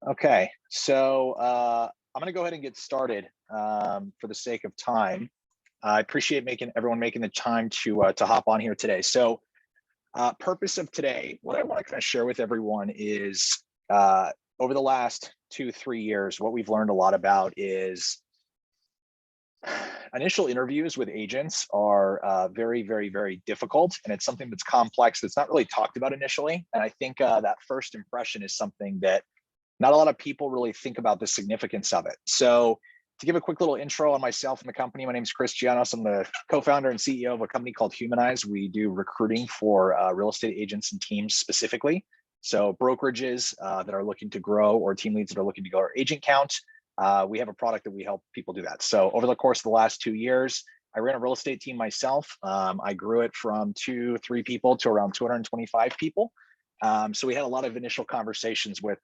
Okay, so I'm going to go ahead and get started for the sake of time. I appreciate everyone making the time to hop on here today. So, purpose of today, what I want to kind of share with everyone is over the last 2, 3 years, what we've learned a lot about is initial interviews with agents are very, very, very difficult, and it's something that's complex that's not really talked about initially. And I think that first impression is something that not a lot of people really think about the significance of it. So to give a quick little intro on myself and the company, my name is Chris Gianos. I'm the co-founder and CEO of a company called Humanize. We do recruiting for real estate agents and teams specifically. So brokerages that are looking to grow or team leads that are looking to grow our agent count. We have a product that we help people do that. So over the course of the last 2 years, I ran a real estate team myself. I grew it from 2, 3 people to around 225 people. So we had a lot of initial conversations with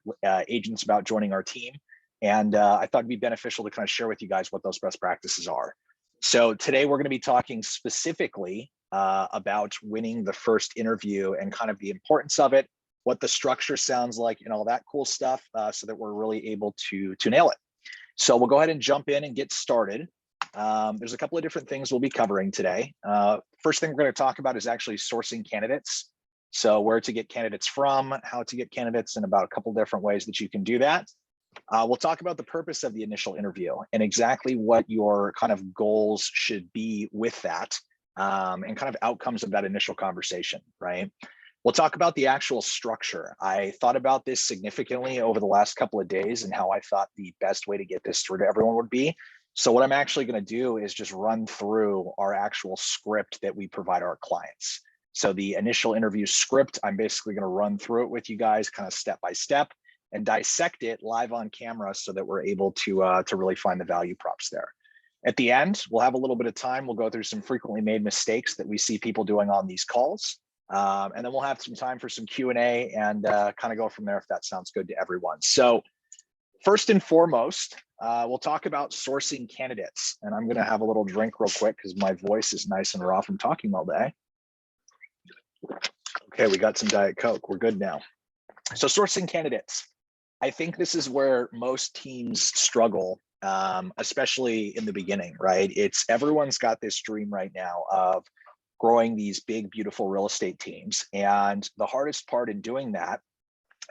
agents about joining our team. And I thought it'd be beneficial to kind of share with you guys what those best practices are. So today we're going to be talking specifically about winning the first interview and kind of the importance of it, what the structure sounds like and all that cool stuff so that we're really able to nail it. So we'll go ahead and jump in and get started. There's a couple of different things we'll be covering today. First thing we're going to talk about is actually sourcing candidates. So where to get candidates from, how to get candidates, and about a couple different ways that you can do that. We'll talk about the purpose of the initial interview and exactly what your kind of goals should be with that and kind of outcomes of that initial conversation, right? We'll talk about the actual structure. I thought about this significantly over the last couple of days and how I thought the best way to get this through to everyone would be. So what I'm actually going to do is just run through our actual script that we provide our clients. So the initial interview script, I'm basically going to run through it with you guys kind of step by step and dissect it live on camera so that we're able to really find the value props there. At the end, we'll have a little bit of time. We'll go through some frequently made mistakes that we see people doing on these calls. And then we'll have some time for some Q&A and kind of go from there if that sounds good to everyone. So first and foremost, we'll talk about sourcing candidates. And I'm going to have a little drink real quick because my voice is nice and raw from talking all day. Okay, we got some Diet Coke. We're good now. So sourcing candidates. I think this is where most teams struggle, especially in the beginning, right? Everyone's got this dream right now of growing these big, beautiful real estate teams. And the hardest part in doing that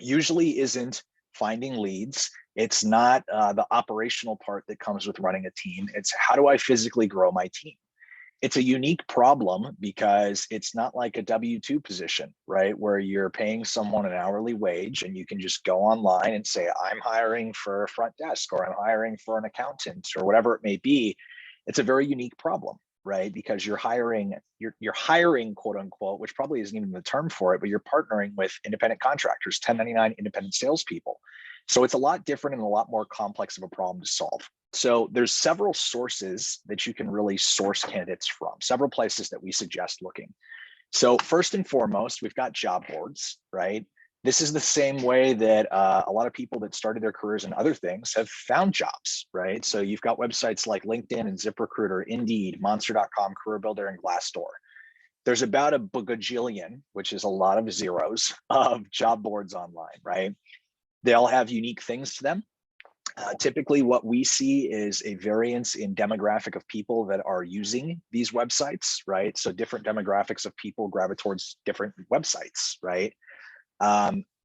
usually isn't finding leads. It's not the operational part that comes with running a team. It's how do I physically grow my team? It's a unique problem because it's not like a W-2 position, right? Where you're paying someone an hourly wage and you can just go online and say, I'm hiring for a front desk or I'm hiring for an accountant or whatever it may be. It's a very unique problem, right? Because you're hiring, quote unquote, which probably isn't even the term for it, but you're partnering with independent contractors, 1099 independent salespeople. So it's a lot different and a lot more complex of a problem to solve. So there's several sources that you can really source candidates from, several places that we suggest looking. So first and foremost, we've got job boards, right? This is the same way that a lot of people that started their careers in other things have found jobs, right? So you've got websites like LinkedIn and ZipRecruiter, Indeed, Monster.com, CareerBuilder, and Glassdoor. There's about a bajillion, which is a lot of zeros, of job boards online, right? They all have unique things to them. Typically, what we see is a variance in demographic of people that are using these websites, right? So different demographics of people gravitate towards different websites, right?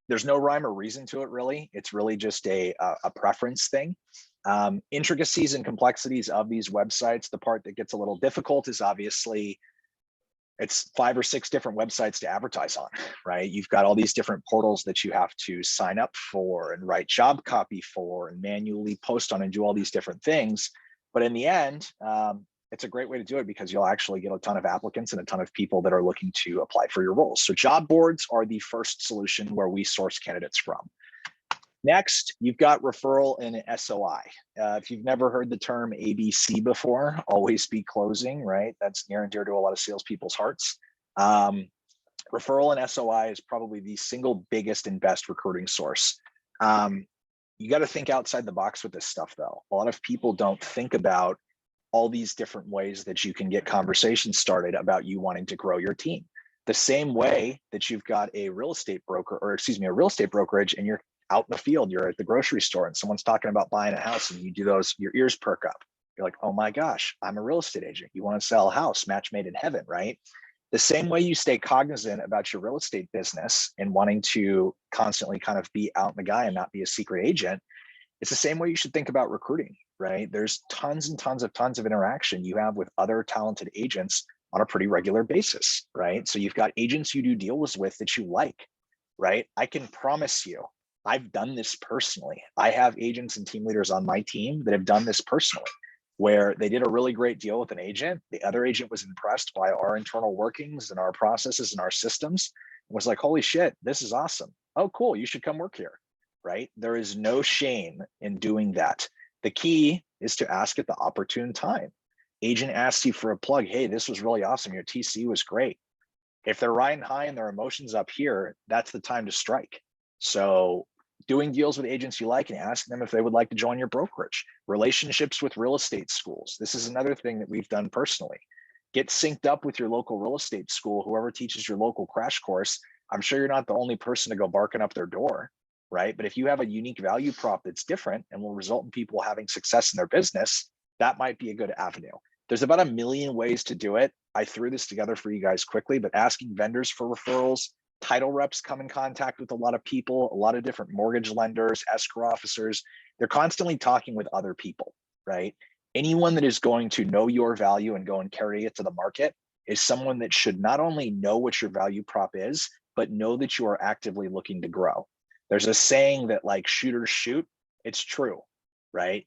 There's no rhyme or reason to it, really. It's really just a preference thing. Intricacies and complexities of these websites, the part that gets a little difficult is obviously it's 5 or 6 different websites to advertise on, right? You've got all these different portals that you have to sign up for and write job copy for and manually post on and do all these different things. But in the end, it's a great way to do it because you'll actually get a ton of applicants and a ton of people that are looking to apply for your roles. So job boards are the first solution where we source candidates from. Next, you've got referral and SOI. If you've never heard the term ABC before, always be closing, right? That's near and dear to a lot of salespeople's hearts. Referral and SOI is probably the single biggest and best recruiting source. You got to think outside the box with this stuff, though. A lot of people don't think about all these different ways that you can get conversations started about you wanting to grow your team. The same way that you've got a real estate broker, or excuse me, a real estate brokerage, and you're out in the field, you're at the grocery store and someone's talking about buying a house and you do those, your ears perk up. You're like, oh my gosh, I'm a real estate agent. You want to sell a house, match made in heaven, right? The same way you stay cognizant about your real estate business and wanting to constantly kind of be out in the guy and not be a secret agent, it's the same way you should think about recruiting, right? There's tons and tons of interaction you have with other talented agents on a pretty regular basis, right? So you've got agents you do deals with that you like, right? I can promise you, I've done this personally. I have agents and team leaders on my team that have done this personally, where they did a really great deal with an agent. The other agent was impressed by our internal workings and our processes and our systems, and was like, holy shit, this is awesome. Oh, cool, you should come work here, right? There is no shame in doing that. The key is to ask at the opportune time. Agent asks you for a plug. Hey, this was really awesome. Your TC was great. If they're riding high and their emotions up here, that's the time to strike. So doing deals with agents you like and asking them if they would like to join your brokerage. Relationships with real estate schools. This is another thing that we've done personally. Get synced up with your local real estate school, whoever teaches your local crash course. I'm sure you're not the only person to go barking up their door, right? But if you have a unique value prop that's different and will result in people having success in their business, that might be a good avenue. There's about 1 million ways to do it. I threw this together for you guys quickly, but asking vendors for referrals, title reps come in contact with a lot of people, a lot of different mortgage lenders, escrow officers. They're constantly talking with other people, right? Anyone that is going to know your value and go and carry it to the market is someone that should not only know what your value prop is, but know that you are actively looking to grow. There's a saying that like shooters shoot. It's true, right?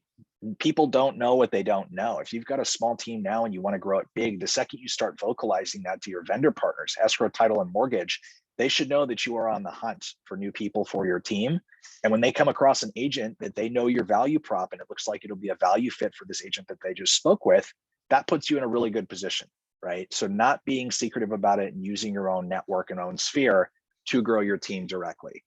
People don't know what they don't know. If you've got a small team now and you want to grow it big, the second you start vocalizing that to your vendor partners, escrow, title, and mortgage, they should know that you are on the hunt for new people for your team. And when they come across an agent that they know your value prop and it looks like it'll be a value fit for this agent that they just spoke with, that puts you in a really good position, right? So not being secretive about it and using your own network and own sphere to grow your team directly.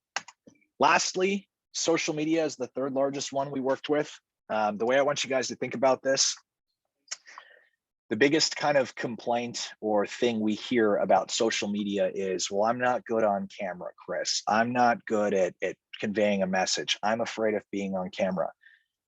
Lastly, social media is the third largest one we worked with. The way I want you guys to think about this, the biggest kind of complaint or thing we hear about social media is, well, I'm not good on camera, Chris. I'm not good at conveying a message. I'm afraid of being on camera.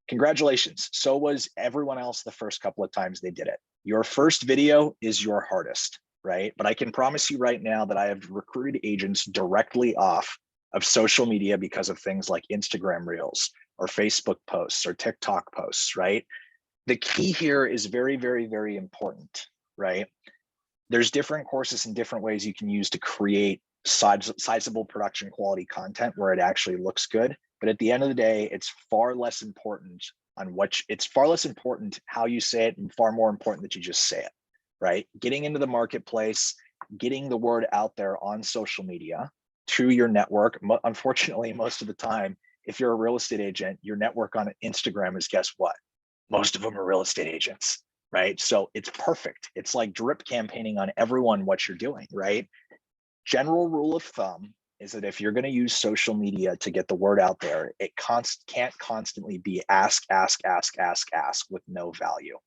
Congratulations. So was everyone else the first couple of times they did it. Your first video is your hardest, right? But I can promise you right now that I have recruited agents directly off of social media because of things like Instagram Reels or Facebook posts or TikTok posts, right? The key here is very, very, very important, right? There's different courses and different ways you can use to create sizable production quality content where it actually looks good. But at the end of the day, it's far less important how you say it and far more important that you just say it, right? Getting into the marketplace, getting the word out there on social media to your network. Unfortunately, most of the time, if you're a real estate agent, your network on Instagram is, guess what? Most of them are real estate agents, right? So it's perfect. It's like drip campaigning on everyone what you're doing, right? General rule of thumb is that if you're going to use social media to get the word out there, it can't constantly be ask with no value.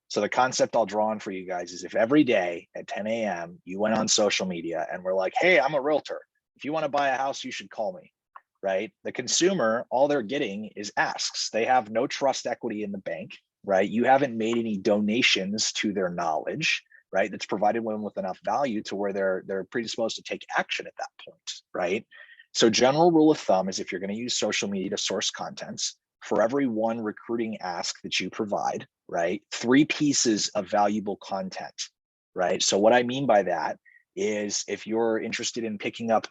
So the concept I'll draw on for you guys is if every day at 10 a.m. you went on social media and were like, hey, I'm a realtor. If you want to buy a house, you should call me. Right? The consumer, all they're getting is asks. They have no trust equity in the bank, right? You haven't made any donations to their knowledge, right? That's provided them with enough value to where they're predisposed to take action at that point, right? So general rule of thumb is if you're going to use social media to source contents, for every one recruiting ask that you provide, right? 3 pieces of valuable content, right? So what I mean by that is if you're interested in picking up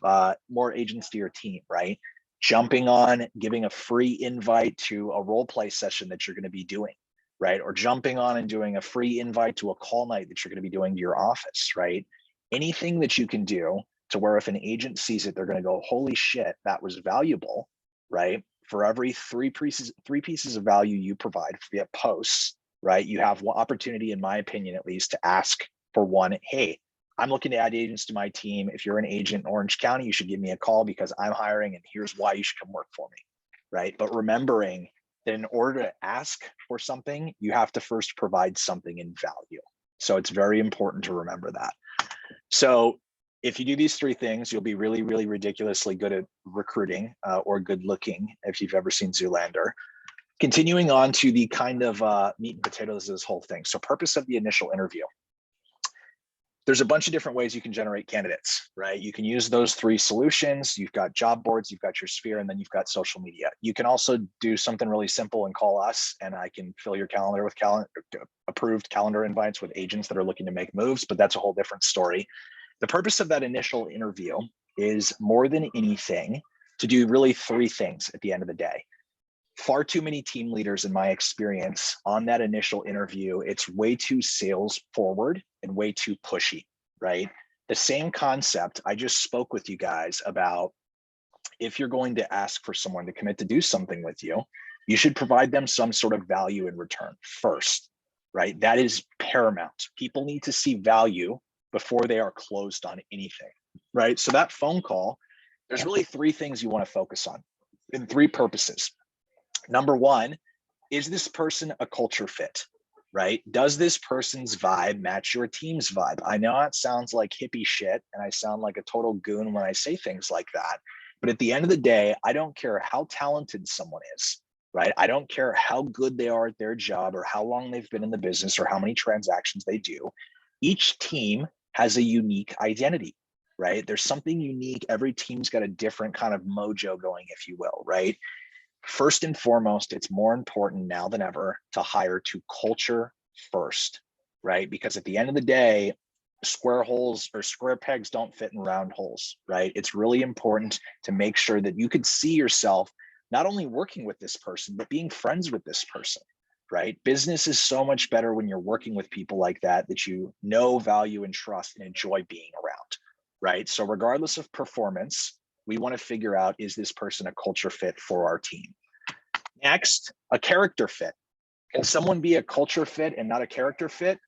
more agents to your team, right? Jumping on, giving a free invite to a role play session that you're going to be doing, right? Or jumping on and doing a free invite to a call night that you're going to be doing to your office, right? Anything that you can do to where if an agent sees it, they're going to go, holy shit, that was valuable, right? For every 3 pieces of value you provide via posts, right? You have one opportunity, in my opinion, at least, to ask for one, hey, I'm looking to add agents to my team. If you're an agent in Orange County, you should give me a call because I'm hiring and here's why you should come work for me, right? But remembering that in order to ask for something, you have to first provide something in value. So it's very important to remember that. So If you do these three things, you'll be really, really ridiculously good at recruiting or good looking, if you've ever seen Zoolander. Continuing on to the kind of meat and potatoes of this whole thing. So purpose of the initial interview. There's a bunch of different ways you can generate candidates, right? You can use those three solutions. You've got job boards, you've got your sphere, and then you've got social media. You can also do something really simple and call us, and I can fill your calendar with approved calendar invites with agents that are looking to make moves, but that's a whole different story. The purpose of that initial interview is more than anything to do really three things at the end of the day. Far too many team leaders, in my experience, on that initial interview, it's way too sales forward and way too pushy, right? The same concept I just spoke with you guys about. If you're going to ask for someone to commit to do something with you, you should provide them some sort of value in return first, right? That is paramount. People need to see value before they are closed on anything, right? So that phone call, there's really three things you want to focus on in three purposes. Number one, is this person a culture fit, right? Does this person's vibe match your team's vibe? I know it sounds like hippie shit and I sound like a total goon when I say things like that. But at the end of the day, I don't care how talented someone is, right? I don't care how good they are at their job or how long they've been in the business or how many transactions they do. Each team has a unique identity, right? There's something unique. Every team's got a different kind of mojo going, if you will, right? First and foremost, it's more important now than ever to hire to culture first, right? Because at the end of the day, square holes or square pegs don't fit in round holes, right? It's really important to make sure that you could see yourself not only working with this person, but being friends with this person, right? Business is so much better when you're working with people like that, that you know, value, and trust and enjoy being around, right? So regardless of performance, we want to figure out, is this person a culture fit for our team? Next, a character fit. Can someone be a culture fit and not a character fit?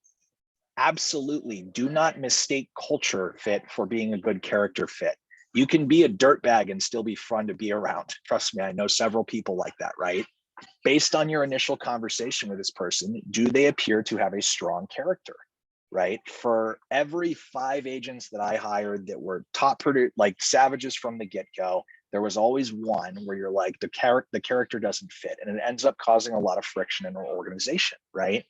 Absolutely. Do not mistake culture fit for being a good character fit. You can be a dirtbag and still be fun to be around. Trust me, I know several people like that, right? Based on your initial conversation with this person, do they appear to have a strong character? Right? For every 5 agents that I hired that were top like savages from the get-go, there was always one where you're like, the character doesn't fit, and it ends up causing a lot of friction in our organization, right?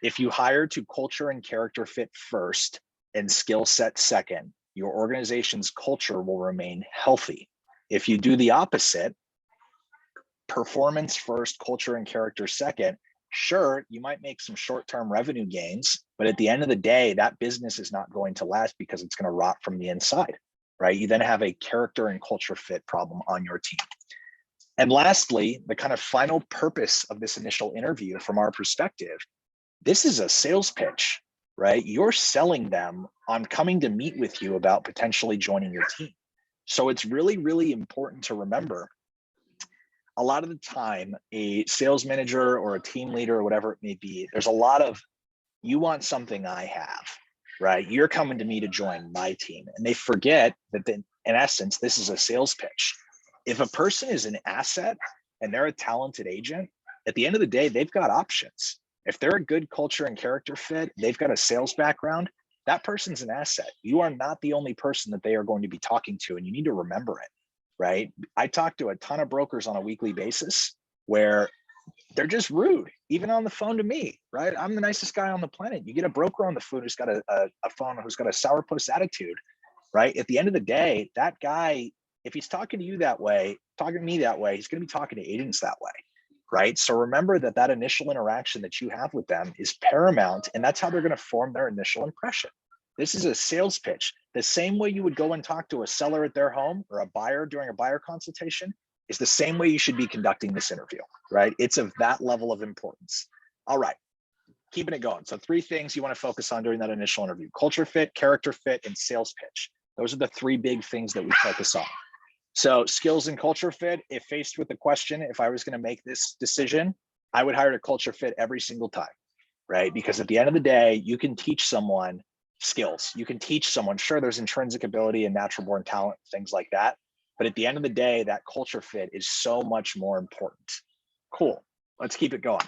If you hire to culture and character fit first and skill set second, your organization's culture will remain healthy. If you do the opposite, performance first, culture and character second, sure, you might make some short-term revenue gains, but at the end of the day, that business is not going to last because it's going to rot from the inside, right? You then have a character and culture fit problem on your team. And lastly, the kind of final purpose of this initial interview from our perspective, this is a sales pitch, right? You're selling them on coming to meet with you about potentially joining your team. So it's really, really important to remember, a lot of the time, a sales manager or a team leader or whatever it may be, there's a lot of, you want something I have, right? You're coming to me to join my team. And they forget that in essence, this is a sales pitch. If a person is an asset and they're a talented agent, at the end of the day, they've got options. If they're a good culture and character fit, they've got a sales background, that person's an asset. You are not the only person that they are going to be talking to, and you need to remember it. Right? I talk to a ton of brokers on a weekly basis where they're just rude, even on the phone to me, right? I'm the nicest guy on the planet. You get a broker on the phone who's got a phone who's got a sourpuss attitude, right? At the end of the day, that guy, if he's talking to you that way, talking to me that way, he's going to be talking to agents that way, right? So remember that that initial interaction that you have with them is paramount, and that's how they're going to form their initial impression. This is a sales pitch. The same way you would go and talk to a seller at their home or a buyer during a buyer consultation is the same way you should be conducting this interview, right? It's of that level of importance. All right, keeping it going. So 3 things you want to focus on during that initial interview: culture fit, character fit, and sales pitch. Those are the 3 big things that we focus on. So skills and culture fit, if faced with the question, if I was going to make this decision, I would hire a culture fit every single time, right? Because at the end of the day, you can teach someone skills. You can teach someone, sure, there's intrinsic ability and natural born talent, things like that. But at the end of the day, that culture fit is so much more important. Cool. Let's keep it going.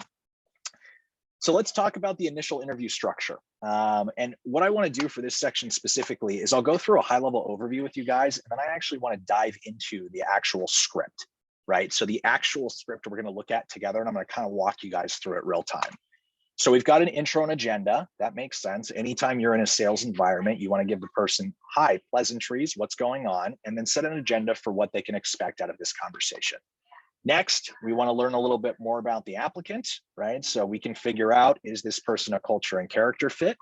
So let's talk about the initial interview structure. And what I want to do for this section specifically is I'll go through a high level overview with you guys, and then I actually want to dive into the actual script, right? So the actual script we're going to look at together, and I'm going to kind of walk you guys through it real time. So we've got an intro and agenda. That makes sense. Anytime you're in a sales environment, you want to give the person, hi, pleasantries, what's going on, and then set an agenda for what they can expect out of this conversation. Next, we want to learn a little bit more about the applicant, right? So we can figure out, is this person a culture and character fit?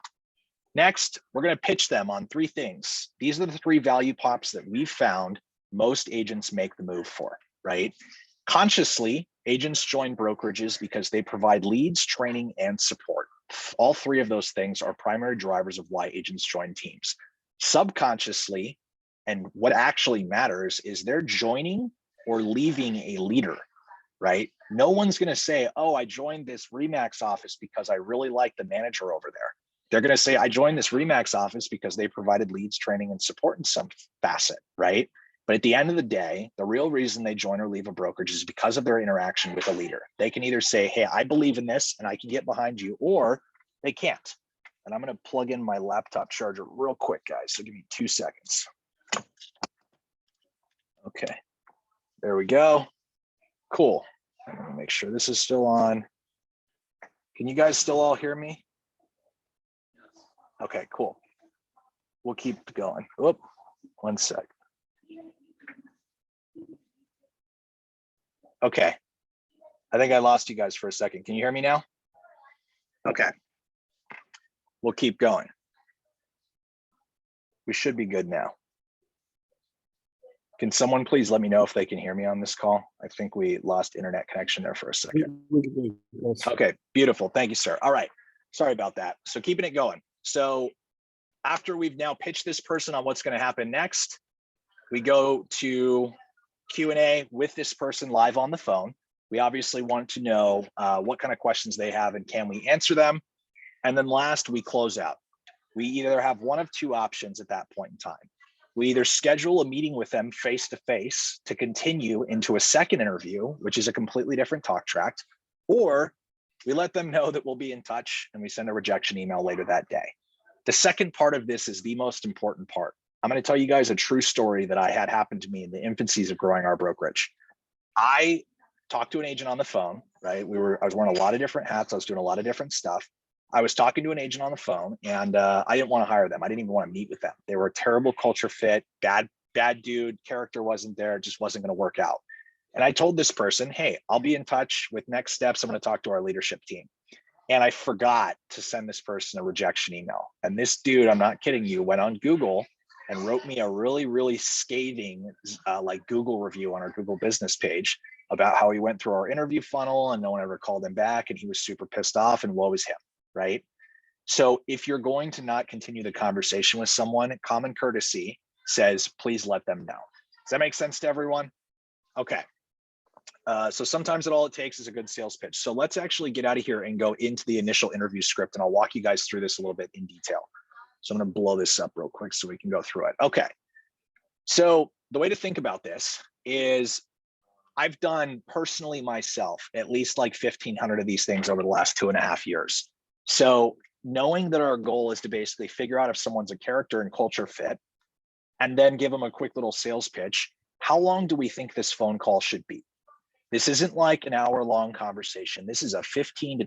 Next, we're going to pitch them on 3 things. These are the 3 value props that we've found most agents make the move for, right? Consciously, agents join brokerages because they provide leads, training, and support. All 3 of those things are primary drivers of why agents join teams. Subconsciously, and what actually matters is they're joining or leaving a leader, right? No one's going to say, oh, I joined this Remax office because I really like the manager over there. They're going to say, I joined this Remax office because they provided leads, training, and support in some facet, right? But at the end of the day, the real reason they join or leave a brokerage is because of their interaction with a leader. They can either say, hey, I believe in this and I can get behind you, or they can't. And I'm going to plug in my laptop charger real quick, guys. So give me 2 seconds. Okay. There we go. Cool. Let me make sure this is still on. Can you guys still all hear me? Okay, cool. We'll keep going. Whoop, 1 sec. Okay. I think I lost you guys for a second. Can you hear me now? Okay. We'll keep going. We should be good now. Can someone please let me know if they can hear me on this call? I think we lost internet connection there for a second. Okay, beautiful. Thank you, sir. All right. Sorry about that. So keeping it going. So after we've now pitched this person on what's going to happen next, we go to Q&A with this person live on the phone. We obviously want to know what kind of questions they have and can we answer them? And then last, we close out. We either have one of 2 options at that point in time. We either schedule a meeting with them face-to-face to continue into a second interview, which is a completely different talk track, or we let them know that we'll be in touch and we send a rejection email later that day. The second part of this is the most important part. I'm going to tell you guys a true story that I had happen to me in the infancies of growing our brokerage. I talked to an agent on the phone, right? I was wearing a lot of different hats. I was doing a lot of different stuff. I was talking to an agent on the phone and I didn't want to hire them. I didn't even want to meet with them. They were a terrible culture fit, bad dude, character wasn't there, it just wasn't going to work out. And I told this person, hey, I'll be in touch with next steps. I'm going to talk to our leadership team. And I forgot to send this person a rejection email. And this dude, I'm not kidding you, went on Google and wrote me a really, really scathing like Google review on our Google business page about how he went through our interview funnel and no one ever called him back and he was super pissed off and woe is him. Right? So if you're going to not continue the conversation with someone, common courtesy says, please let them know. Does that make sense to everyone? Okay. So sometimes all it takes is a good sales pitch. So let's actually get out of here and go into the initial interview script and I'll walk you guys through this a little bit in detail. So I'm going to blow this up real quick so we can go through it. Okay. So the way to think about this is I've done personally myself at least like 1,500 of these things over the last 2.5 years. So knowing that our goal is to basically figure out if someone's a character and culture fit, and then give them a quick little sales pitch, how long do we think this phone call should be? This isn't like an hour-long conversation. This is a 15 to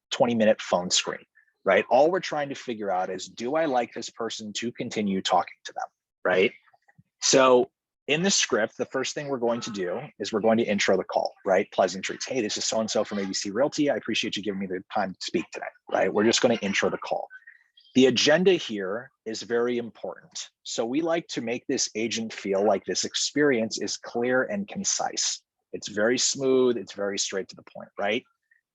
20 minute phone screen, right? All we're trying to figure out is, do I like this person to continue talking to them, right? So in the script, the first thing we're going to do is we're going to intro the call, right? Pleasantries. Hey, this is so-and-so from ABC Realty. I appreciate you giving me the time to speak today, right? We're just going to intro the call. The agenda here is very important. So we like to make this agent feel like this experience is clear and concise. It's very smooth. It's very straight to the point, right?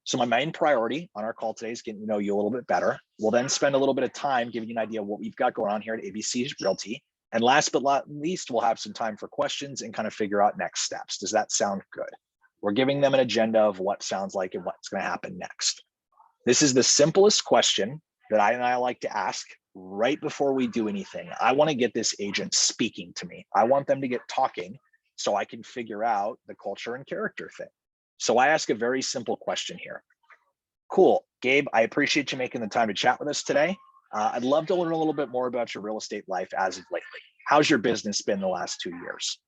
So my main priority on our call today is getting to know you a little bit better. We'll then spend a little bit of time giving you an idea of what we've got going on here at ABC Realty. And last but not least, we'll have some time for questions and kind of figure out next steps. Does that sound good? We're giving them an agenda of what sounds like and what's going to happen next. This is the simplest question that I like to ask right before we do anything. I want to get this agent speaking to me. I want them to get talking so I can figure out the culture and character fit. So I ask a very simple question here. Cool. Gabe, I appreciate you making the time to chat with us today. I'd love to learn a little bit more about your real estate life as of lately. How's your business been the last 2 years,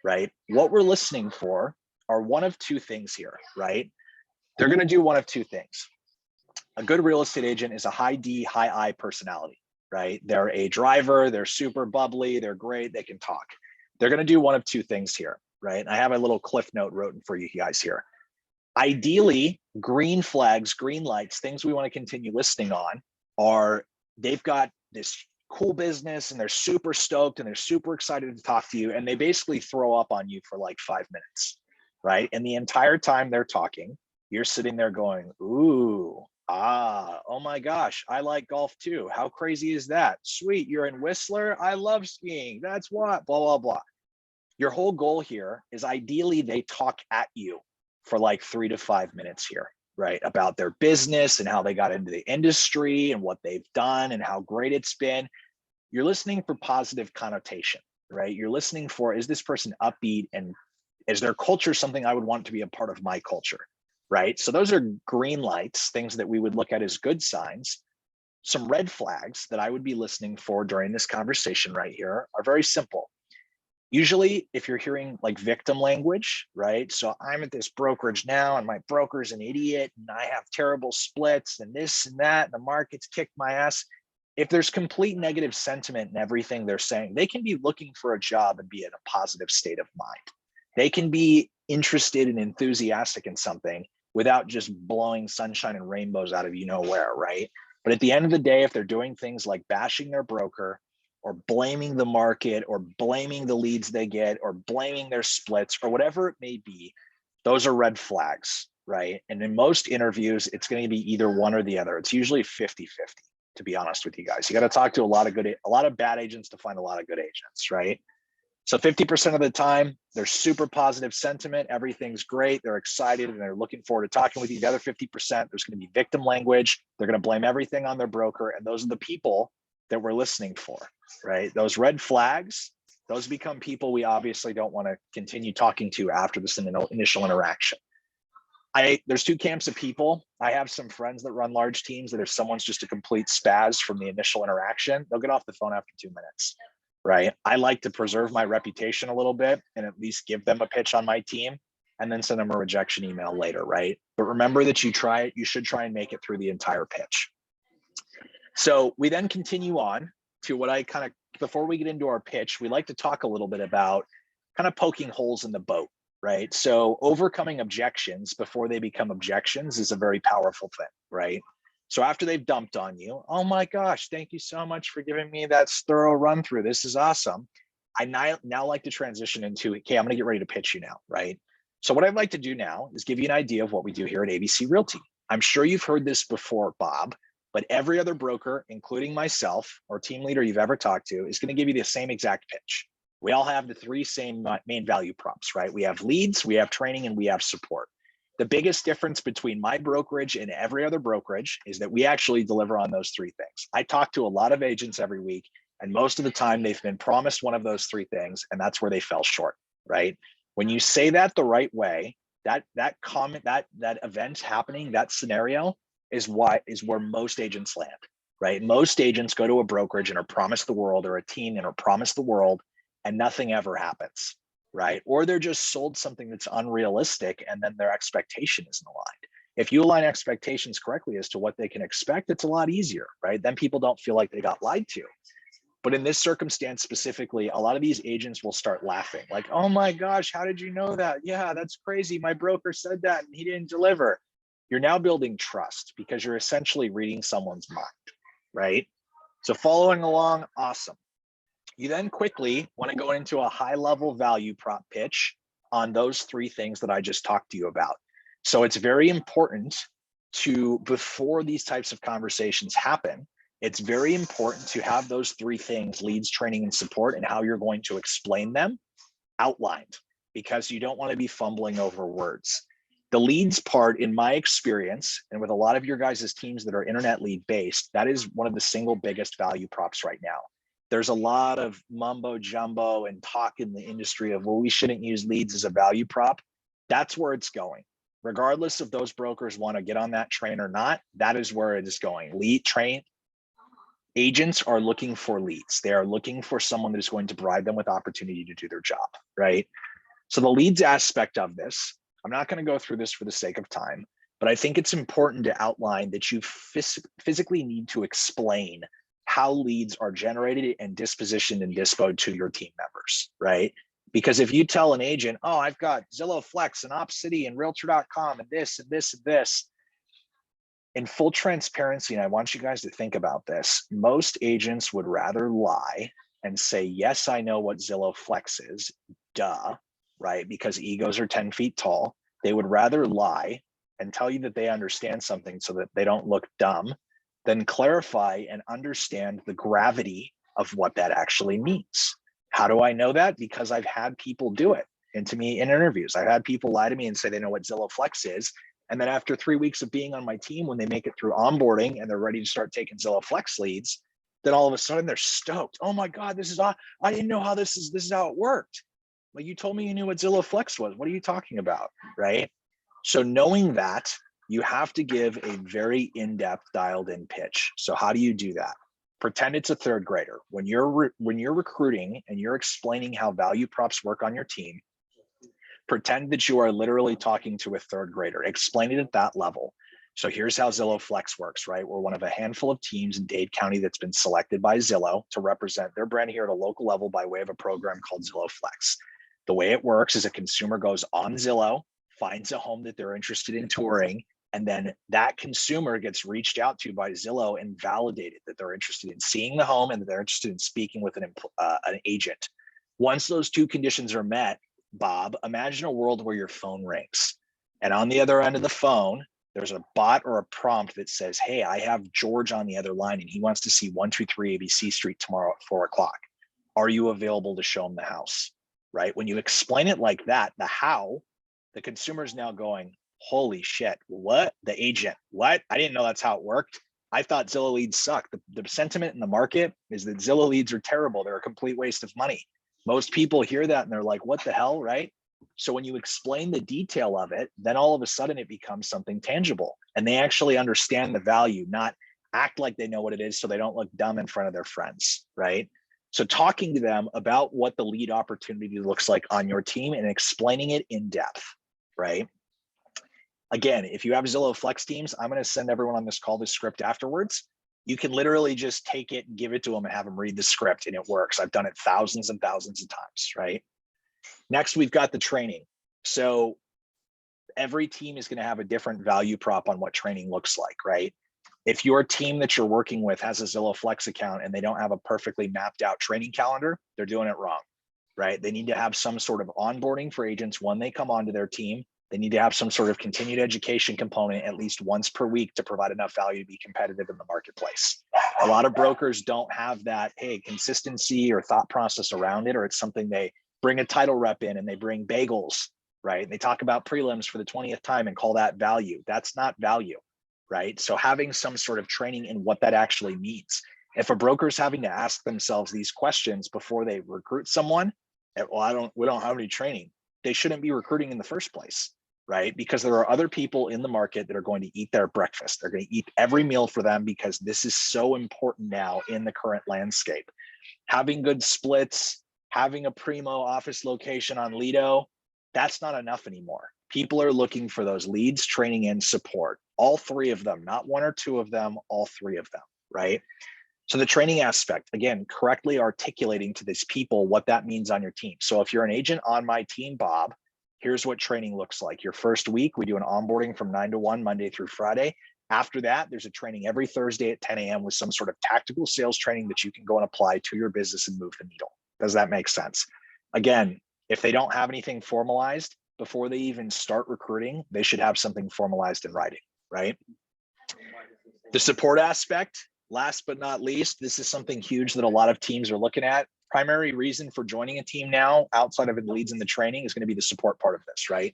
right? What we're listening for are one of two things here, right? They're going to do one of two things. A good real estate agent is a high D, high I personality, right? They're a driver, they're super bubbly, they're great, they can talk. They're going to do one of two things here, right? And I have a little cliff note written for you guys here. Ideally, green flags, green lights, things we want to continue listening on are they've got this cool business and they're super stoked and they're super excited to talk to you. And they basically throw up on you for like 5 minutes, right? And the entire time they're talking, you're sitting there going, ooh, oh my gosh, I like golf too. How crazy is that? Sweet, you're in Whistler. I love skiing. That's what, blah, blah, blah. Your whole goal here is ideally they talk at you for like 3 to 5 minutes here, right? About their business and how they got into the industry and what they've done and how great it's been. You're listening for positive connotation, right? You're listening for, is this person upbeat and is their culture something I would want to be a part of my culture, right? So those are green lights, things that we would look at as good signs. Some red flags that I would be listening for during this conversation right here are very simple. Usually, if you're hearing like victim language, right? So I'm at this brokerage now and my broker's an idiot and I have terrible splits and this and that, and the market's kicked my ass. If there's complete negative sentiment in everything they're saying, they can be looking for a job and be in a positive state of mind. They can be interested and enthusiastic in something without just blowing sunshine and rainbows out of you know where, right? But at the end of the day, if they're doing things like bashing their broker, or blaming the market or blaming the leads they get or blaming their splits or whatever it may be, those are red flags, right? And in most interviews, it's going to be either one or the other. It's usually 50-50, to be honest with you guys. You got to talk to a lot of bad agents to find a lot of good agents, right? So 50% of the time, there's super positive sentiment. Everything's great. They're excited and they're looking forward to talking with you. The other 50%, there's going to be victim language. They're going to blame everything on their broker. And those are the people that we're listening for, right? Those red flags, those become people we obviously don't want to continue talking to after this initial interaction. There's two camps of people. I have some friends that run large teams that if someone's just a complete spaz from the initial interaction, they'll get off the phone after 2 minutes, right? I like to preserve my reputation a little bit and at least give them a pitch on my team and then send them a rejection email later, right? But remember that you should try and make it through the entire pitch. So we then continue on to what I kind of, before we get into our pitch, we like to talk a little bit about kind of poking holes in the boat, right? So overcoming objections before they become objections is a very powerful thing, right? So after they've dumped on you, oh my gosh, thank you so much for giving me that thorough run through. This is awesome. I now like to transition into, okay, I'm going to get ready to pitch you now, right? So what I'd like to do now is give you an idea of what we do here at ABC Realty. I'm sure you've heard this before, Bob, but every other broker, including myself or team leader you've ever talked to, is going to give you the same exact pitch. We all have the three same main value props, right? We have leads, we have training, and we have support. The biggest difference between my brokerage and every other brokerage is that we actually deliver on those three things. I talk to a lot of agents every week, and most of the time they've been promised one of those three things, and that's where they fell short, right? When you say that the right way, that event happening, that scenario is where most agents land, right? Most agents go to a brokerage and are promised the world, or a team and are promised the world, and nothing ever happens, right? Or they're just sold something that's unrealistic and then their expectation isn't aligned. If you align expectations correctly as to what they can expect, it's a lot easier, right? Then people don't feel like they got lied to. But in this circumstance specifically, a lot of these agents will start laughing like, oh my gosh, how did you know that? Yeah, that's crazy. My broker said that and he didn't deliver. You're now building trust because you're essentially reading someone's mind, right? So following along, awesome. You then quickly want to go into a high level value prop pitch on those three things that I just talked to you about. So it's very important to, before these types of conversations happen, it's very important to have those three things, leads, training, and support, and how you're going to explain them outlined, because you don't want to be fumbling over words. The leads part, in my experience, and with a lot of your guys' teams that are internet lead based, that is one of the single biggest value props right now. There's a lot of mumbo jumbo and talk in the industry of, well, we shouldn't use leads as a value prop. That's where it's going. regardless if those brokers want to get on that train or not, that is where it is going. Lead train agents are looking for leads. They are looking for someone that is going to provide them with opportunity to do their job, right? So the leads aspect of this, I'm not going to go through this for the sake of time, but I think it's important to outline that you physically need to explain how leads are generated and dispositioned and dispoed to your team members, right? Because if you tell an agent, oh, I've got Zillow Flex and OpCity and Realtor.com and this and this and this, in full transparency, and I want you guys to think about this, most agents would rather lie and say, yes, I know what Zillow Flex is, duh, right? Because egos are 10 feet tall. They would rather lie and tell you that they understand something so that they don't look dumb than clarify and understand the gravity of what that actually means. How do I know that? Because I've had people do it to me in interviews. I've had people lie to me and say they know what Zillow Flex is. And then after 3 weeks of being on my team, when they make it through onboarding and they're ready to start taking Zillow Flex leads, then all of a sudden they're stoked. Oh my God, this is, I didn't know how this is how it worked. Like, you told me you knew what Zillow Flex was. What are you talking about, right? So knowing that, you have to give a very in-depth, dialed-in pitch. So how do you do that? Pretend it's a third grader. When you're recruiting and you're explaining how value props work on your team, pretend that you are literally talking to a third grader. Explain it at that level. So here's how Zillow Flex works, right? We're one of a handful of teams in Dade County that's been selected by Zillow to represent their brand here at a local level by way of a program called Zillow Flex. The way it works is a consumer goes on Zillow, finds a home that they're interested in touring, and then that consumer gets reached out to by Zillow and validated that they're interested in seeing the home and that they're interested in speaking with an agent. Once those two conditions are met, Bob, imagine a world where your phone rings, and on the other end of the phone, there's a bot or a prompt that says, hey, I have George on the other line and he wants to see 123 ABC Street tomorrow at 4 o'clock. Are you available to show him the house, right? When you explain it like that, the how, the consumer is now going, holy shit, what? The agent, what? I didn't know that's how it worked. I thought Zillow leads suck. The sentiment in the market is that Zillow leads are terrible. They're a complete waste of money. Most people hear that and they're like, what the hell, right? So when you explain the detail of it, then all of a sudden it becomes something tangible and they actually understand the value, not act like they know what it is so they don't look dumb in front of their friends, right? So talking to them about what the lead opportunity looks like on your team and explaining it in depth, right? Again, if you have Zillow Flex teams, I'm going to send everyone on this call this script afterwards. You can literally just take it and give it to them and have them read the script and it works. I've done it thousands and thousands of times, right? Next, we've got the training. So every team is going to have a different value prop on what training looks like, right? If your team that you're working with has a Zillow Flex account and they don't have a perfectly mapped out training calendar, they're doing it wrong, right? They need to have some sort of onboarding for agents when they come onto their team. They need to have some sort of continued education component at least once per week to provide enough value to be competitive in the marketplace. A lot of brokers don't have that, hey, consistency or thought process around it, or it's something they bring a title rep in and they bring bagels, right? They talk about prelims for the 20th time and call that value. That's not value, right? So having some sort of training in what that actually means. If a broker's having to ask themselves these questions before they recruit someone, well, we don't have any training, they shouldn't be recruiting in the first place, right? Because there are other people in the market that are going to eat their breakfast. They're going to eat every meal for them because this is so important now in the current landscape. Having good splits, having a primo office location on Lido, that's not enough anymore. People are looking for those leads, training, and support. All three of them, not one or two of them, all three of them, right? So the training aspect, again, correctly articulating to these people what that means on your team. So if you're an agent on my team, Bob, here's what training looks like. Your first week, we do an onboarding from 9 to 1, Monday through Friday. After that, there's a training every Thursday at 10 a.m. with some sort of tactical sales training that you can go and apply to your business and move the needle. Does that make sense? Again, if they don't have anything formalized before they even start recruiting, they should have something formalized in writing, right? The support aspect, last but not least, this is something huge that a lot of teams are looking at. Primary reason for joining a team now, outside of the leads and the training, is going to be the support part of this, right?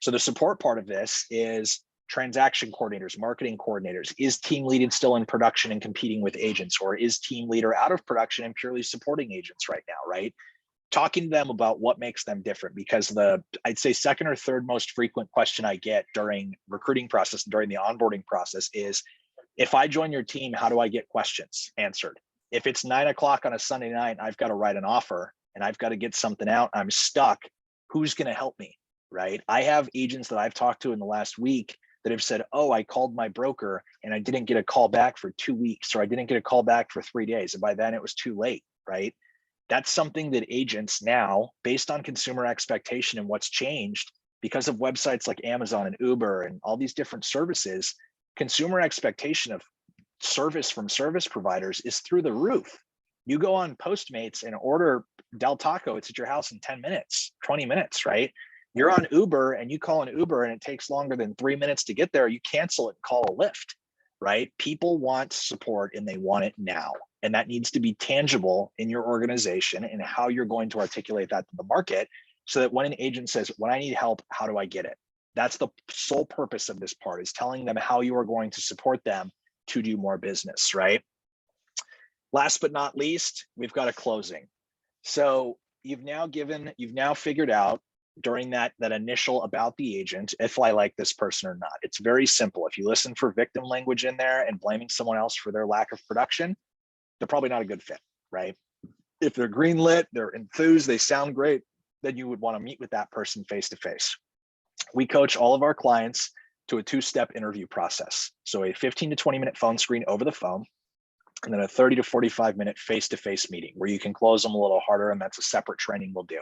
So the support part of this is transaction coordinators, marketing coordinators. Is team lead still in production and competing with agents, or is team leader out of production and purely supporting agents right now, right? talking to them about what makes them different, because I'd say second or third most frequent question I get during recruiting process, during the onboarding process is, if I join your team, how do I get questions answered? If it's 9 o'clock on a Sunday night, I've got to write an offer and I've got to get something out, I'm stuck. Who's going to help me, right? I have agents that I've talked to in the last week that have said, oh, I called my broker and I didn't get a call back for 2 weeks, or I didn't get a call back for 3 days. And by then it was too late, right? That's something that agents now, based on consumer expectation and what's changed because of websites like Amazon and Uber and all these different services, consumer expectation of service from service providers is through the roof. You go on Postmates and order Del Taco, it's at your house in 10 minutes, 20 minutes, right? You're on Uber and you call an Uber and it takes longer than 3 minutes to get there, you cancel it and call a Lyft, right? People want support and they want it now. And that needs to be tangible in your organization and how you're going to articulate that to the market, so that when an agent says, when I need help, how do I get it? That's the sole purpose of this part, is telling them how you are going to support them to do more business, right? Last but not least, we've got a closing. So you've now figured out during that initial about the agent, if I like this person or not. It's very simple. If you listen for victim language in there and blaming someone else for their lack of production, they're probably not a good fit, right? If they're greenlit, they're enthused, they sound great, then you would want to meet with that person face to face. We coach all of our clients to a 2-step interview process. So a 15 to 20 minute phone screen over the phone, and then a 30 to 45 minute face-to-face meeting where you can close them a little harder, and that's a separate training we'll do.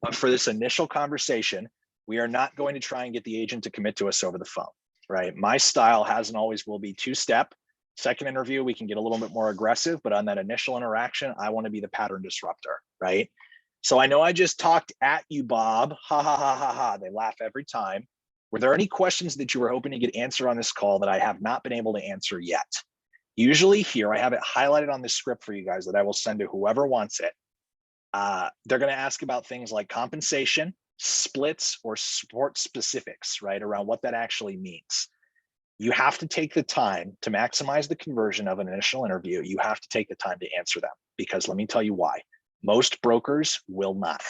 But for this initial conversation, we are not going to try and get the agent to commit to us over the phone, right? My style has and always will be 2-step. Second interview, we can get a little bit more aggressive, but on that initial interaction, I want to be the pattern disruptor, right? So I know I just talked at you, Bob. Ha, ha, ha, ha, ha. They laugh every time. Were there any questions that you were hoping to get answered on this call that I have not been able to answer yet? Usually here, I have it highlighted on this script for you guys that I will send to whoever wants it. They're going to ask about things like compensation, splits, or sport specifics, right? Around what that actually means. You have to take the time to maximize the conversion of an initial interview. You have to take the time to answer them, because let me tell you why. Most brokers will not,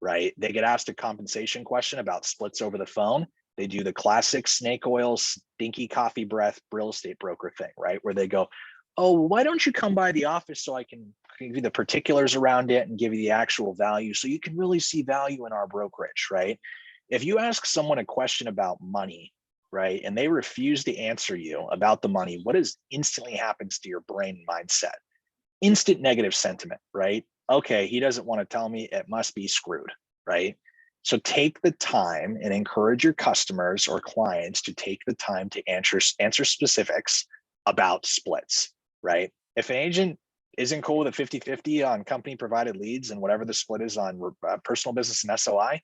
right? They get asked a compensation question about splits over the phone. They do the classic snake oil, stinky coffee breath real estate broker thing, right? Where they go, oh, why don't you come by the office so I can give you the particulars around it and give you the actual value so you can really see value in our brokerage, right? If you ask someone a question about money, right, and they refuse to answer you about the money, what instantly happens to your brain mindset? Instant negative sentiment, right? Okay, he doesn't want to tell me, it must be screwed, right? So take the time and encourage your customers or clients to take the time to answer specifics about splits, right? If an agent isn't cool with a 50-50 on company provided leads and whatever the split is on personal business and SOI,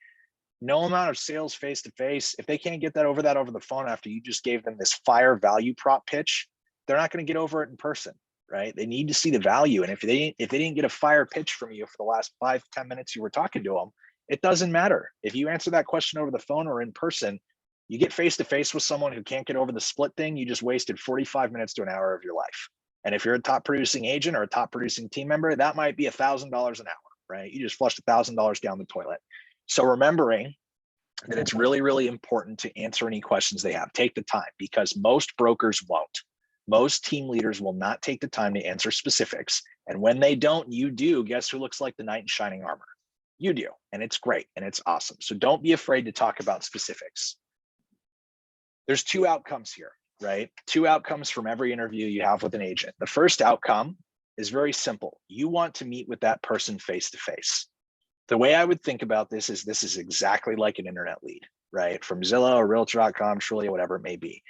no amount of sales face to face, if they can't get that over the phone after you just gave them this fire value prop pitch, they're not going to get over it in person, right? They need to see the value. And if they didn't get a fire pitch from you for the last 5-10 minutes you were talking to them, it doesn't matter. If you answer that question over the phone or in person, you get face to face with someone who can't get over the split thing, you just wasted 45 minutes to an hour of your life. And if you're a top producing agent or a top producing team member, that might be $1,000 an hour, right? You just flushed $1,000 down the toilet. So remembering that it's really, really important to answer any questions they have. Take the time, because most brokers won't. Most team leaders will not take the time to answer specifics. And when they don't, you do. Guess who looks like the knight in shining armor? You do. And it's great and it's awesome. So don't be afraid to talk about specifics. There's 2 outcomes here, right? 2 outcomes from every interview you have with an agent. The first outcome is very simple. You want to meet with that person face to face. The way I would think about this is exactly like an internet lead, right? From Zillow or Realtor.com, Trulia, whatever it may be.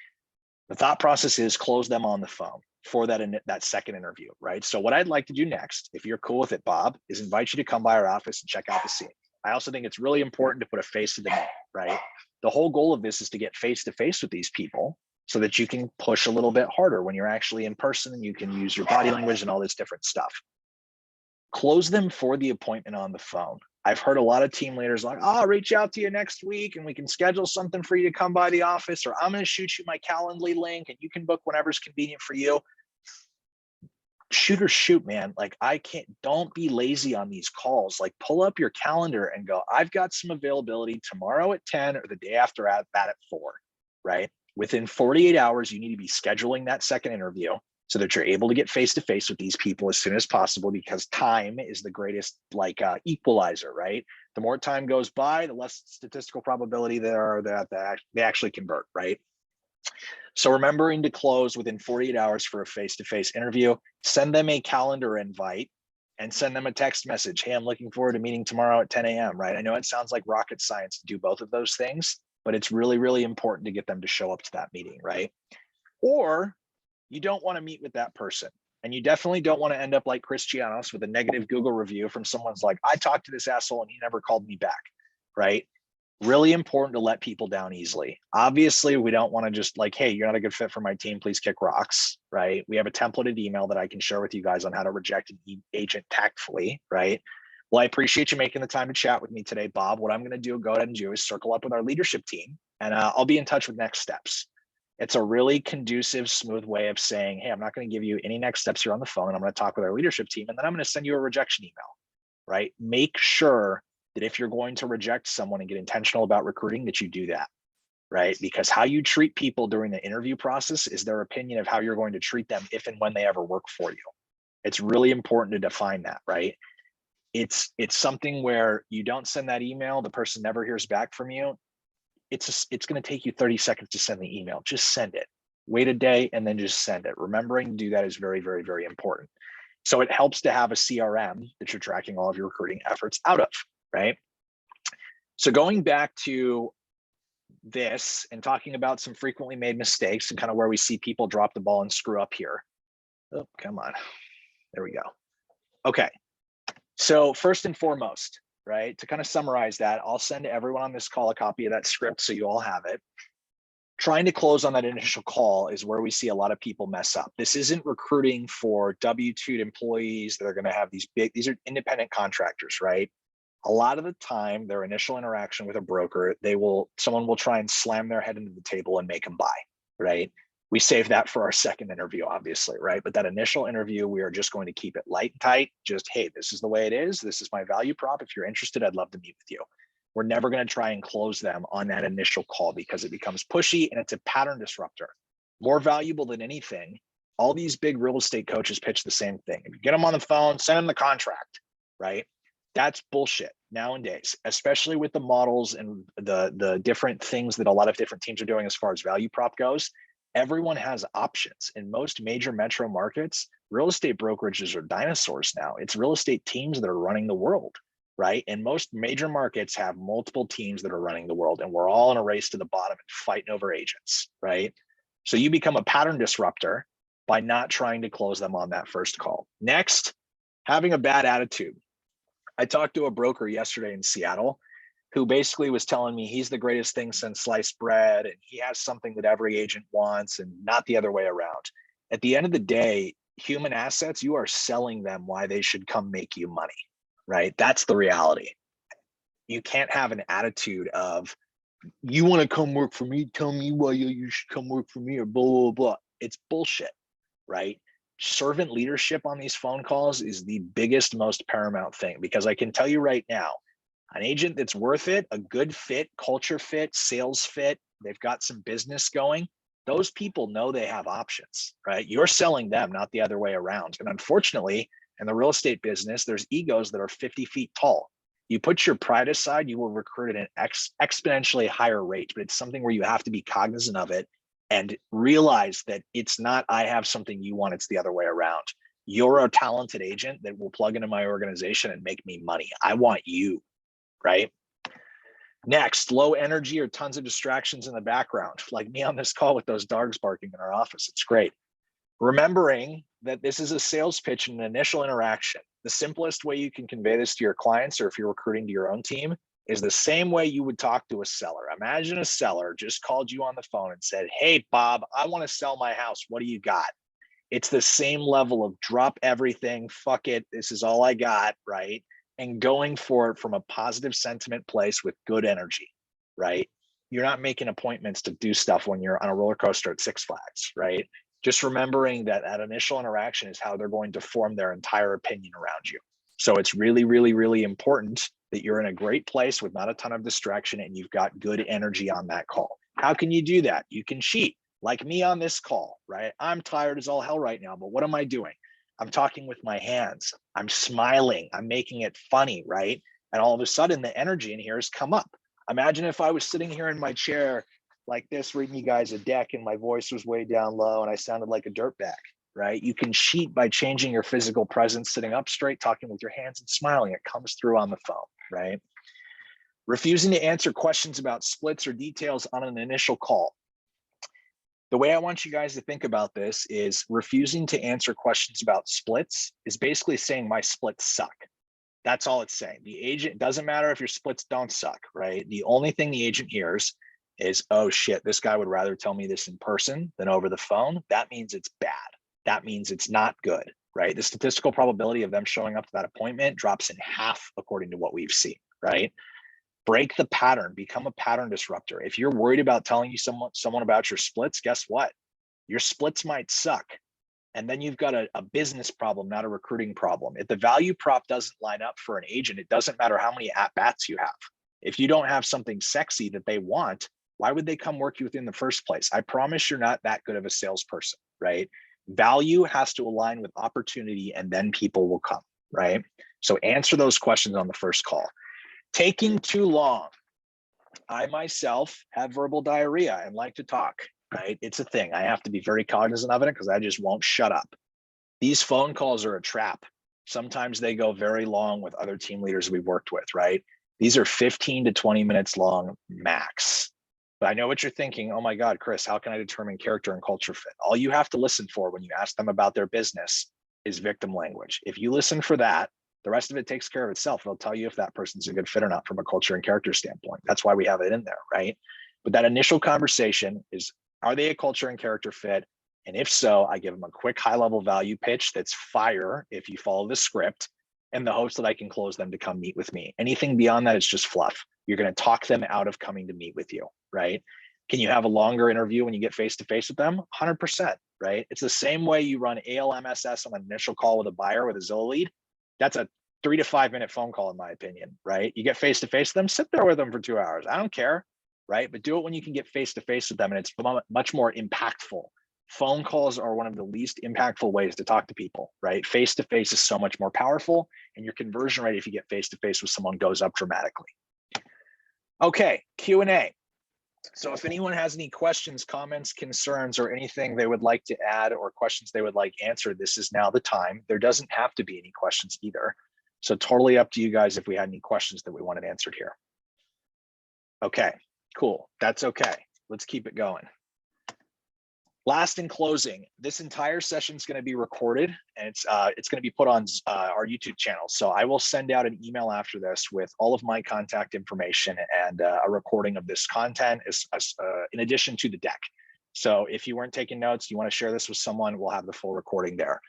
The thought process is close them on the phone for that second interview, right? So what I'd like to do next, if you're cool with it, Bob, is invite you to come by our office and check out the scene. I also think it's really important to put a face to the name, right? The whole goal of this is to get face to face with these people so that you can push a little bit harder when you're actually in person, and you can use your body language and all this different stuff. Close them for the appointment on the phone. I've heard a lot of team leaders like, oh, I'll reach out to you next week and we can schedule something for you to come by the office, or I'm going to shoot you my Calendly link and you can book whenever's convenient for you. shoot or shoot, man. Like don't be lazy on these calls. Like pull up your calendar and go, I've got some availability tomorrow at 10 or the day after that at 4, right? Within 48 hours, you need to be scheduling that second interview so that you're able to get face to face with these people as soon as possible, because time is the greatest equalizer, right? The more time goes by, the less statistical probability there are that they actually convert, right? So remembering to close within 48 hours for a face-to-face interview, send them a calendar invite and send them a text message. Hey, I'm looking forward to meeting tomorrow at 10 a.m., right? I know it sounds like rocket science to do both of those things, but it's really, really important to get them to show up to that meeting, right? Or you don't want to meet with that person. And you definitely don't want to end up like Christianos with a negative Google review from someone's like, I talked to this asshole and he never called me back, right? Really important to let people down easily. Obviously, we don't want to just like, hey, you're not a good fit for my team, please kick rocks, right? We have a templated email that I can share with you guys on how to reject an agent tactfully, right? Well, I appreciate you making the time to chat with me today, Bob. What I'm going to go ahead and do is circle up with our leadership team, and I'll be in touch with next steps. It's a really conducive, smooth way of saying, hey, I'm not going to give you any next steps here on the phone. I'm going to talk with our leadership team, and then I'm going to send you a rejection email, right? Make sure that if you're going to reject someone and get intentional about recruiting, that you do that, right? Because how you treat people during the interview process is their opinion of how you're going to treat them if and when they ever work for you. It's really important to define that, right? It's something where you don't send that email, the person never hears back from you. It's going to take you 30 seconds to send the email. Just send it. Wait a day and then just send it. Remembering to do that is very, very, very important. So it helps to have a CRM that you're tracking all of your recruiting efforts out of, right? So going back to this and talking about some frequently made mistakes and kind of where we see people drop the ball and screw up here. Oh, come on. There we go. Okay. So first and foremost, right, to kind of summarize that, I'll send everyone on this call a copy of that script so you all have it. Trying to close on that initial call is where we see a lot of people mess up. This isn't recruiting for W-2 employees that are going to have these are independent contractors, right? A lot of the time, their initial interaction with a broker, someone will try and slam their head into the table and make them buy, right? We save that for our second interview, obviously, right? But that initial interview, we are just going to keep it light and tight. Just, hey, this is the way it is. This is my value prop. If you're interested, I'd love to meet with you. We're never going to try and close them on that initial call because it becomes pushy and it's a pattern disruptor. More valuable than anything, all these big real estate coaches pitch the same thing. If you get them on the phone, send them the contract, right? That's bullshit nowadays, especially with the models and the different things that a lot of different teams are doing as far as value prop goes. Everyone has options. In most major metro markets, real estate brokerages are dinosaurs now. It's real estate teams that are running the world, right? And most major markets have multiple teams that are running the world, and we're all in a race to the bottom and fighting over agents, right? So you become a pattern disruptor by not trying to close them on that first call. Next, having a bad attitude. I talked to a broker yesterday in Seattle who basically was telling me he's the greatest thing since sliced bread and he has something that every agent wants and not the other way around. At the end of the day, human assets, you are selling them why they should come make you money, right? That's the reality. You can't have an attitude of, you want to come work for me, tell me why you should come work for me or blah, blah, blah. It's bullshit, right? Servant leadership on these phone calls is the biggest, most paramount thing, because I can tell you right now, an agent that's worth it, a good fit, culture fit, sales fit, they've got some business going, those people know they have options, right? You're selling them, not the other way around. And unfortunately, in the real estate business, there's egos that are 50 feet tall. You put your pride aside, you will recruit at an exponentially higher rate, but it's something where you have to be cognizant of it and realize that it's not, I have something you want, it's the other way around. You're a talented agent that will plug into my organization and make me money. I want you, right? Next, low energy or tons of distractions in the background, like me on this call with those dogs barking in our office. It's great. Remembering that this is a sales pitch and an initial interaction. The simplest way you can convey this to your clients, or if you're recruiting to your own team, is the same way you would talk to a seller. Imagine a seller just called you on the phone and said, hey, Bob, I want to sell my house. What do you got? It's the same level of drop everything, fuck it, this is all I got, right? And going for it from a positive sentiment place with good energy, right? You're not making appointments to do stuff when you're on a roller coaster at Six Flags, right? Just remembering that that initial interaction is how they're going to form their entire opinion around you. So it's really, really, really important that you're in a great place with not a ton of distraction and you've got good energy on that call. How can you do that? You can cheat, like me on this call, right? I'm tired as all hell right now, but what am I doing? I'm talking with my hands. I'm smiling. I'm making it funny, right? And all of a sudden, the energy in here has come up. Imagine if I was sitting here in my chair like this, reading you guys a deck, and my voice was way down low and I sounded like a dirtbag, right? You can cheat by changing your physical presence, sitting up straight, talking with your hands and smiling. It comes through on the phone, right? Refusing to answer questions about splits or details on an initial call. The way I want you guys to think about this is refusing to answer questions about splits is basically saying my splits suck. That's all it's saying. The agent, doesn't matter if your splits don't suck, right? The only thing the agent hears is, oh shit, this guy would rather tell me this in person than over the phone. That means it's bad. That means it's not good, right? The statistical probability of them showing up to that appointment drops in half according to what we've seen, right? Break the pattern, become a pattern disruptor. If you're worried about telling someone about your splits, guess what? Your splits might suck. And then you've got a business problem, not a recruiting problem. If the value prop doesn't line up for an agent, it doesn't matter how many at-bats you have. If you don't have something sexy that they want, why would they come work you with in the first place? I promise you're not that good of a salesperson, right? Value has to align with opportunity and then people will come, right? So answer those questions on the first call. Taking too long. I myself have verbal diarrhea and like to talk, right? It's a thing. I have to be very cognizant of it because I just won't shut up. These phone calls are a trap. Sometimes they go very long with other team leaders we've worked with, right? These are 15 to 20 minutes long max. But I know what you're thinking. Oh my God, Chris, how can I determine character and culture fit? All you have to listen for when you ask them about their business is victim language. If you listen for that, the rest of it takes care of itself. It'll tell you if that person's a good fit or not from a culture and character standpoint. That's why we have it in there, right? But that initial conversation is, are they a culture and character fit? And if so, I give them a quick high-level value pitch that's fire if you follow the script, in the hopes that I can close them to come meet with me. Anything beyond that is just fluff. You're going to talk them out of coming to meet with you, right? Can you have a longer interview when you get face-to-face with them? 100%, right? It's the same way you run ALMSS on an initial call with a buyer with a Zillow lead. That's a 3 to 5 minute phone call, in my opinion, right? You get face-to-face with them, sit there with them for 2 hours. I don't care, right? But do it when you can get face-to-face with them and it's much more impactful. Phone calls are one of the least impactful ways to talk to people, right? Face-to-face is so much more powerful and your conversion rate if you get face-to-face with someone goes up dramatically. Okay, Q&A. So if anyone has any questions, comments, concerns, or anything they would like to add or questions they would like answered, this is now the time. There doesn't have to be any questions either. So totally up to you guys if we had any questions that we wanted answered here. Okay, cool. That's okay. Let's keep it going. Last in closing, this entire session is going to be recorded and it's going to be put on our YouTube channel. So I will send out an email after this with all of my contact information and a recording of this content in addition to the deck. So if you weren't taking notes, you want to share this with someone, we'll have the full recording there.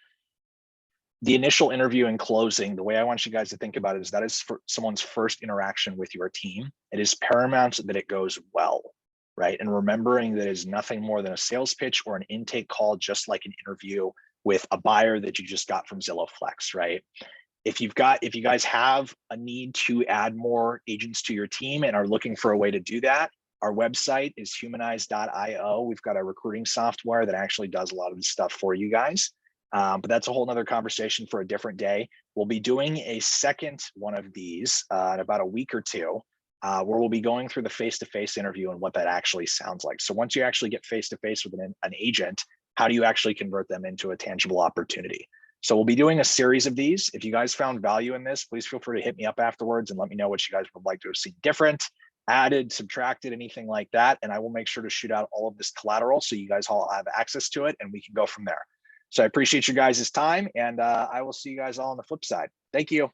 The initial interview and closing, the way I want you guys to think about it is that is for someone's first interaction with your team. It is paramount that it goes well. Right? And remembering that is nothing more than a sales pitch or an intake call, just like an interview with a buyer that you just got from Zillow Flex, right? If you guys have a need to add more agents to your team and are looking for a way to do that, our website is humanize.io. We've got a recruiting software that actually does a lot of this stuff for you guys. But that's a whole nother conversation for a different day. We'll be doing a second one of these in about a week or two. Where we'll be going through the face-to-face interview and what that actually sounds like. So once you actually get face-to-face with an agent, how do you actually convert them into a tangible opportunity? So we'll be doing a series of these. If you guys found value in this, please feel free to hit me up afterwards and let me know what you guys would like to have seen different, added, subtracted, anything like that. And I will make sure to shoot out all of this collateral so you guys all have access to it and we can go from there. So I appreciate you guys' time and I will see you guys all on the flip side. Thank you.